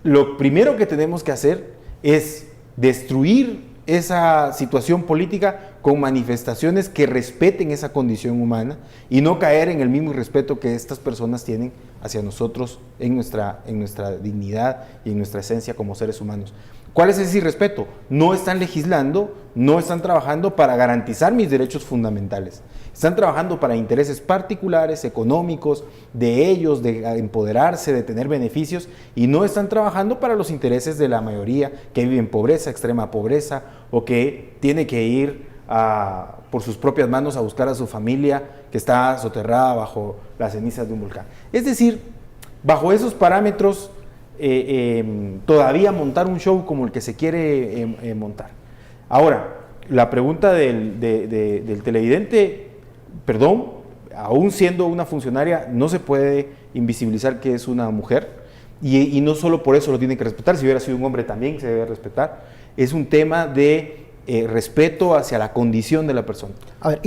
lo primero que tenemos que hacer es destruir esa situación política con manifestaciones que respeten esa condición humana y no caer en el mismo irrespeto que estas personas tienen hacia nosotros en nuestra dignidad y en nuestra esencia como seres humanos. ¿Cuál es ese irrespeto? No están legislando, no están trabajando para garantizar mis derechos fundamentales. Están trabajando para intereses particulares, económicos, de ellos, de empoderarse, de tener beneficios, y no están trabajando para los intereses de la mayoría que vive en pobreza, extrema pobreza, o que tiene que ir por sus propias manos a buscar a su familia que está soterrada bajo las cenizas de un volcán. Es decir, bajo esos parámetros, todavía montar un show como el que se quiere montar. Ahora, la pregunta del televidente, perdón, aún siendo una funcionaria, no se puede invisibilizar que es una mujer y no solo por eso lo tiene que respetar, si hubiera sido un hombre también se debe respetar. Es un tema de respeto hacia la condición de la persona. A ver,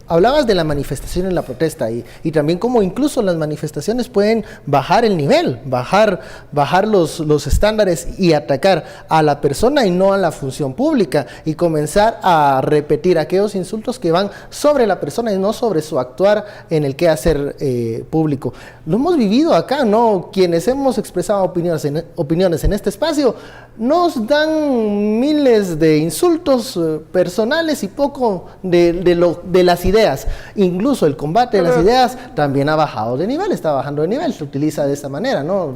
hablabas de la manifestación en la protesta y también cómo incluso las manifestaciones pueden bajar el nivel, bajar los estándares y atacar a la persona y no a la función pública y comenzar a repetir aquellos insultos que van sobre la persona y no sobre su actuar en el quehacer público. Lo hemos vivido acá, ¿no? Quienes hemos expresado opiniones en este espacio nos dan miles de insultos personales y poco de las ideas. Incluso el combate de las ideas también ha bajado de nivel, está bajando de nivel, se utiliza de esta manera, ¿no?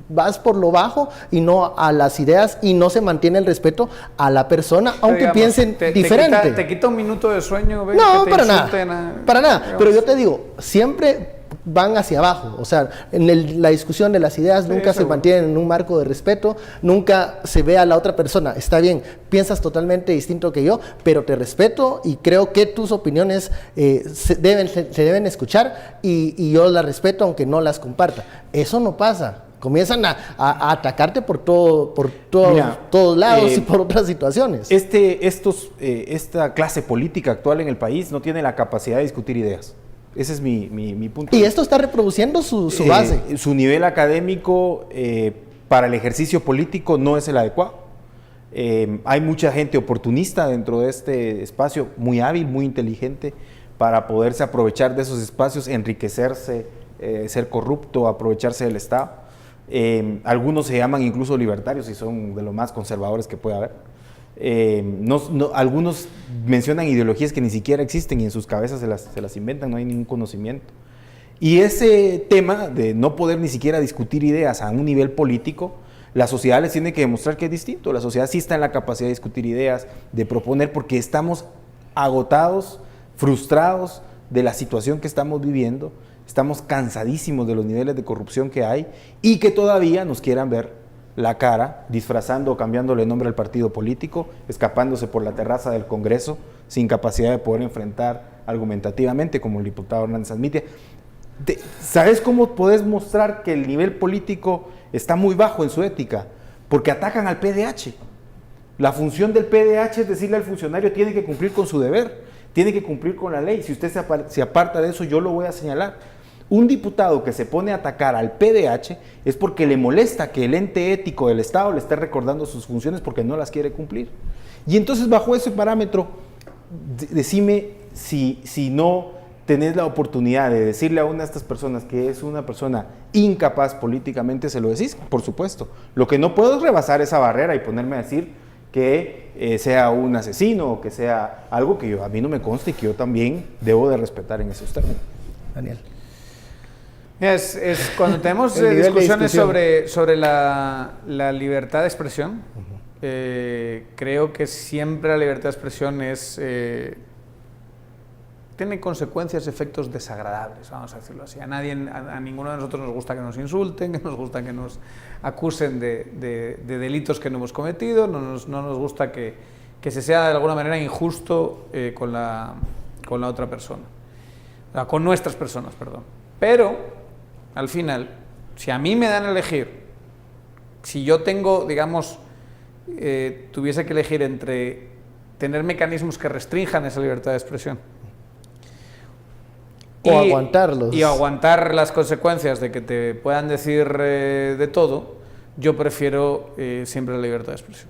Vas por lo bajo y no a las ideas y no se mantiene el respeto a la persona, aunque digamos, piensen diferente. ¿Te quita un minuto de sueño? ¿Ves? No, para nada, digamos. Pero yo te digo, siempre van hacia abajo, o sea, la discusión de las ideas nunca se mantiene en un marco de respeto, nunca se ve a la otra persona, está bien, piensas totalmente distinto que yo, pero te respeto y creo que tus opiniones se deben escuchar y yo las respeto aunque no las comparta. Eso no pasa. Comienzan a atacarte por todos lados y por otras situaciones. Esta clase política actual en el país no tiene la capacidad de discutir ideas. Ese es mi punto. Y esto está reproduciendo su base. Su nivel académico para el ejercicio político no es el adecuado. Hay mucha gente oportunista dentro de este espacio, muy hábil, muy inteligente, para poderse aprovechar de esos espacios, enriquecerse, ser corrupto, aprovecharse del Estado. Algunos se llaman incluso libertarios y son de lo más conservadores que puede haber. algunos mencionan ideologías que ni siquiera existen y en sus cabezas se las inventan, no hay ningún conocimiento. Y ese tema de no poder ni siquiera discutir ideas a un nivel político, la sociedad les tiene que demostrar que es distinto. La sociedad sí está en la capacidad de discutir ideas, de proponer, porque estamos agotados, frustrados de la situación que estamos viviendo, estamos cansadísimos de los niveles de corrupción que hay y que todavía nos quieran ver la cara, disfrazando o cambiándole el nombre al partido político, escapándose por la terraza del Congreso, sin capacidad de poder enfrentar argumentativamente, como el diputado Hernández admite. ¿Sabes cómo puedes mostrar que el nivel político está muy bajo en su ética? Porque atacan al PDH. La función del PDH es decirle al funcionario, tiene que cumplir con su deber, tiene que cumplir con la ley. Si usted se aparta de eso, yo lo voy a señalar. Un diputado que se pone a atacar al PDH es porque le molesta que el ente ético del Estado le esté recordando sus funciones porque no las quiere cumplir. Y entonces, bajo ese parámetro, decime si no tenés la oportunidad de decirle a una de estas personas que es una persona incapaz políticamente, se lo decís, por supuesto. Lo que no puedo es rebasar esa barrera y ponerme a decir que sea un asesino o que sea algo que a mí no me consta y que yo también debo de respetar en esos términos. Daniel. Es cuando tenemos discusiones sobre la libertad de expresión, creo que siempre la libertad de expresión tiene consecuencias, efectos desagradables, vamos a decirlo así. A ninguno de nosotros nos gusta que nos insulten, que nos gusta que nos acusen de delitos que no hemos cometido, no nos gusta que se sea de alguna manera injusto con la otra persona, con nuestras personas, perdón. Pero, al final, si a mí me dan a elegir, si yo tengo, digamos, tuviese que elegir entre tener mecanismos que restrinjan esa libertad de expresión, o aguantarlos. Y aguantar las consecuencias de que te puedan decir de todo, yo prefiero siempre la libertad de expresión.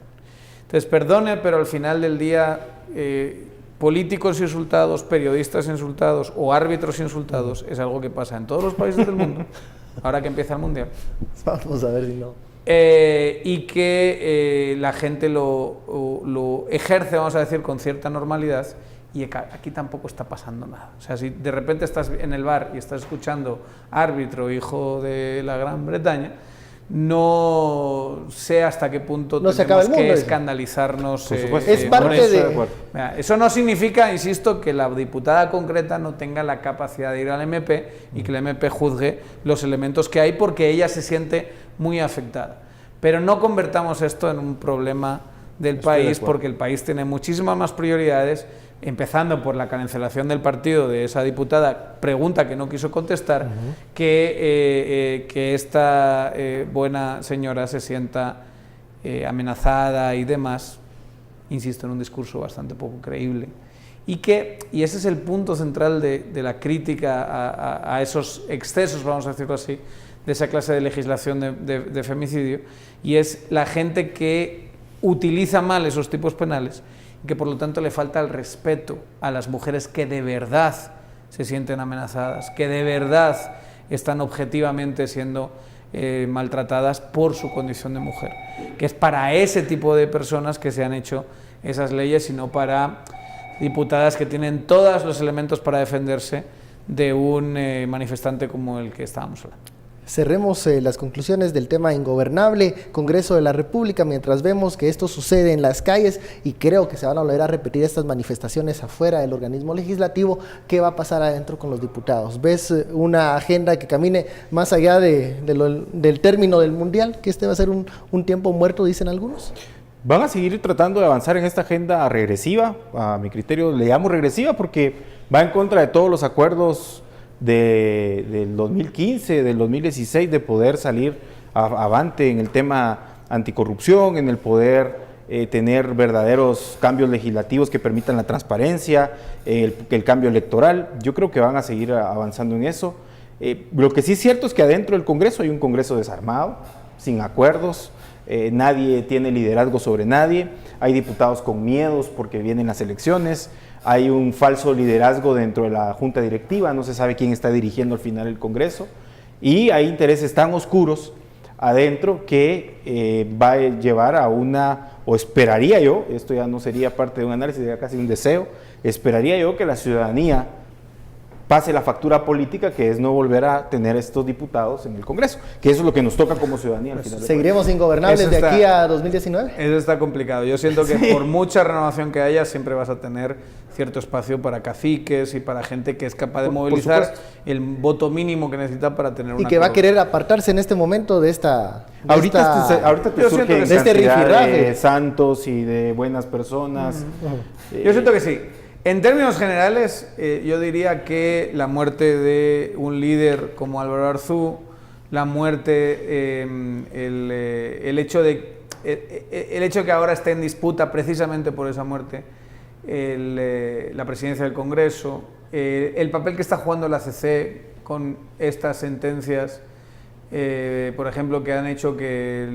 Entonces, perdone, pero al final del día, políticos insultados, periodistas insultados o árbitros insultados es algo que pasa en todos los países del mundo, ahora que empieza el Mundial. Vamos a ver si no. Y que la gente lo ejerce, vamos a decir, con cierta normalidad. Y aquí tampoco está pasando nada. O sea, si de repente estás en el bar y estás escuchando árbitro, hijo de la Gran Bretaña, no sé hasta qué punto no tenemos que escandalizarnos. Por supuesto. Es parte de... Eso no significa, insisto, que la diputada concreta no tenga la capacidad de ir al MP y que el MP juzgue los elementos que hay porque ella se siente muy afectada. Pero no convertamos esto en un problema del país porque el país tiene muchísimas más prioridades, empezando por la cancelación del partido de esa diputada, pregunta que no quiso contestar, que esta buena señora se sienta amenazada y demás, insisto, en un discurso bastante poco creíble, y ese es el punto central de la crítica a esos excesos, vamos a decirlo así, de esa clase de legislación de femicidio, y es la gente que utiliza mal esos tipos penales, que por lo tanto le falta el respeto a las mujeres que de verdad se sienten amenazadas, que de verdad están objetivamente siendo maltratadas por su condición de mujer, que es para ese tipo de personas que se han hecho esas leyes y no para diputadas que tienen todos los elementos para defenderse de un manifestante como el que estábamos hablando. Cerremos las conclusiones del tema ingobernable, Congreso de la República, mientras vemos que esto sucede en las calles y creo que se van a volver a repetir estas manifestaciones afuera del organismo legislativo. ¿Qué va a pasar adentro con los diputados? ¿Ves una agenda que camine más allá del término del Mundial? ¿Que este va a ser un tiempo muerto, dicen algunos? Van a seguir tratando de avanzar en esta agenda regresiva, a mi criterio le llamo regresiva porque va en contra de todos los acuerdos del 2015, del 2016, de poder salir avante en el tema anticorrupción, en el poder tener verdaderos cambios legislativos que permitan la transparencia, el cambio electoral. Yo creo que van a seguir avanzando en eso. Lo que sí es cierto es que adentro del Congreso hay un Congreso desarmado, sin acuerdos, nadie tiene liderazgo sobre nadie, hay diputados con miedos porque vienen las elecciones, hay un falso liderazgo dentro de la Junta Directiva, no se sabe quién está dirigiendo al final el Congreso, y hay intereses tan oscuros adentro que va a llevar a una o esperaría yo, esto ya no sería parte de un análisis, sería casi un deseo, esperaría yo que la ciudadanía pase la factura política, que es no volver a tener estos diputados en el Congreso, que eso es lo que nos toca como ciudadanía al final. ¿Seguiremos ingobernables de aquí a 2019? Eso está complicado. Yo siento que por mucha renovación que haya, siempre vas a tener cierto espacio para caciques y para gente que es capaz de movilizar el voto mínimo que necesita para tener una... Y que va a querer apartarse en este momento de esta... Ahorita te surge de este rifirrafe de santos y de buenas personas. Yo siento que sí. En términos generales, yo diría que la muerte de un líder como Álvaro Arzú, la muerte, el hecho de que ahora esté en disputa precisamente por esa muerte, la presidencia del Congreso, el papel que está jugando la CC con estas sentencias, por ejemplo, que han hecho que el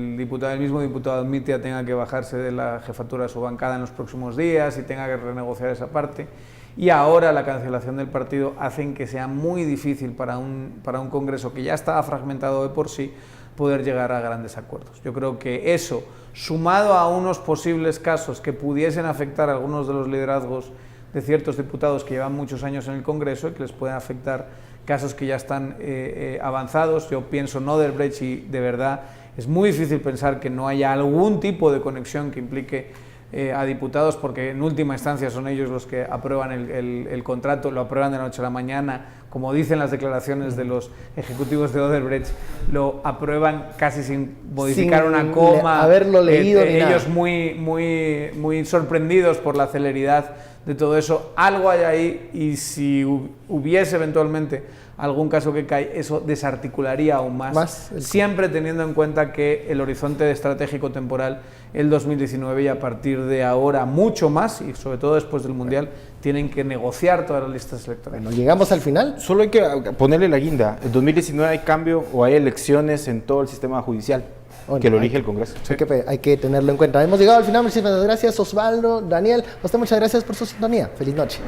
mismo diputado Admitia tenga que bajarse de la jefatura de su bancada en los próximos días y tenga que renegociar esa parte. Y ahora la cancelación del partido hacen que sea muy difícil para un Congreso que ya estaba fragmentado de por sí poder llegar a grandes acuerdos. Yo creo que eso, sumado a unos posibles casos que pudiesen afectar a algunos de los liderazgos de ciertos diputados que llevan muchos años en el Congreso y que les pueden afectar casos que ya están avanzados. Yo pienso en Odebrecht y de verdad es muy difícil pensar que no haya algún tipo de conexión que implique a diputados, porque en última instancia son ellos los que aprueban el contrato, lo aprueban de la noche a la mañana, como dicen las declaraciones de los ejecutivos de Odebrecht, lo aprueban casi sin modificar una coma, haberlo leído ni ellos nada. muy sorprendidos por la celeridad de todo eso. Algo hay ahí, y si hubiese eventualmente algún caso que cae, eso desarticularía aún más siempre teniendo en cuenta que el horizonte estratégico temporal, el 2019, y a partir de ahora mucho más, y sobre todo después del Mundial, tienen que negociar todas las listas electorales. Bueno, ¿llegamos al final? Solo hay que ponerle la guinda. En 2019 hay cambio o hay elecciones en todo el sistema judicial, Bueno, que lo elige el Congreso. Hay que tenerlo en cuenta. Hemos llegado al final. Muchísimas gracias, Osvaldo, Daniel. A usted muchas gracias por su sintonía. Feliz noche.